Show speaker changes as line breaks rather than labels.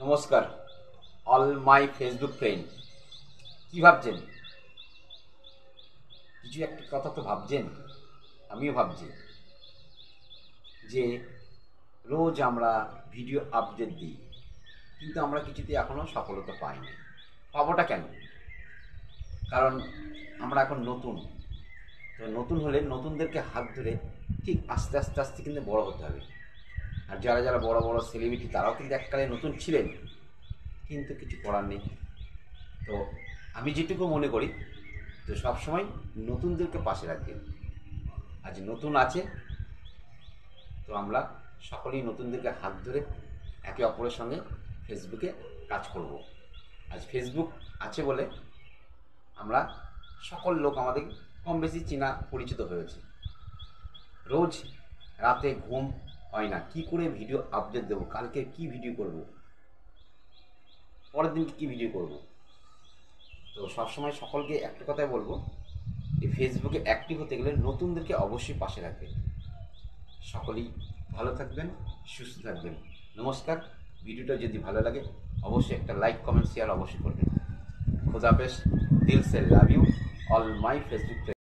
নমস্কার all my Facebook friend. কি ভাবছেন? কিছু একটা কথা তো ভাবছেন, আমিও ভাবছি যে রোজ আমরা ভিডিও আপডেট দিই, কিন্তু আমরা কিছুতে এখনও সফলতা পাইনি। পাবোটা কেন? কারণ আমরা এখন নতুন। তো নতুন হলে নতুনদেরকে হাত ধরে ঠিক আস্তে আস্তে আস্তে কিন্তু বড় হতে হবে। আর যারা যারা বড় বড় সেলিব্রিটি তারাও কিন্তু এককালে নতুন ছিলেন, কিন্তু কিছু করার নেই। তো আমি যেটুকু মনে করি, তো সবসময় নতুনদেরকে পাশে রাখবেন। আজ নতুন আছে, তো আমরা সকলেই নতুনদেরকে হাত ধরে একে অপরের সঙ্গে ফেসবুকে কাজ করব। আজ ফেসবুক আছে বলে আমরা সকল লোক আমাদের কম বেশি চেনা পরিচিত হয়েছে। রোজ রাতে ঘুম হয় না, কি করে ভিডিও আপডেট দেবো, কালকে কি ভিডিও করব, পরের দিন কী ভিডিও করব। তো সবসময় সকলকে একটা কথাই বলবো, এই ফেসবুকে অ্যাক্টিভ হতে গেলে নতুনদেরকে অবশ্যই পাশে রাখবেন। সকলেই ভালো থাকবেন, সুস্থ থাকবেন। নমস্কার। ভিডিওটা যদি ভালো লাগে অবশ্যই একটা লাইক, কমেন্ট, শেয়ার অবশ্যই করবেন। খোদা হাফেজ। দিল সে love you all my Facebook.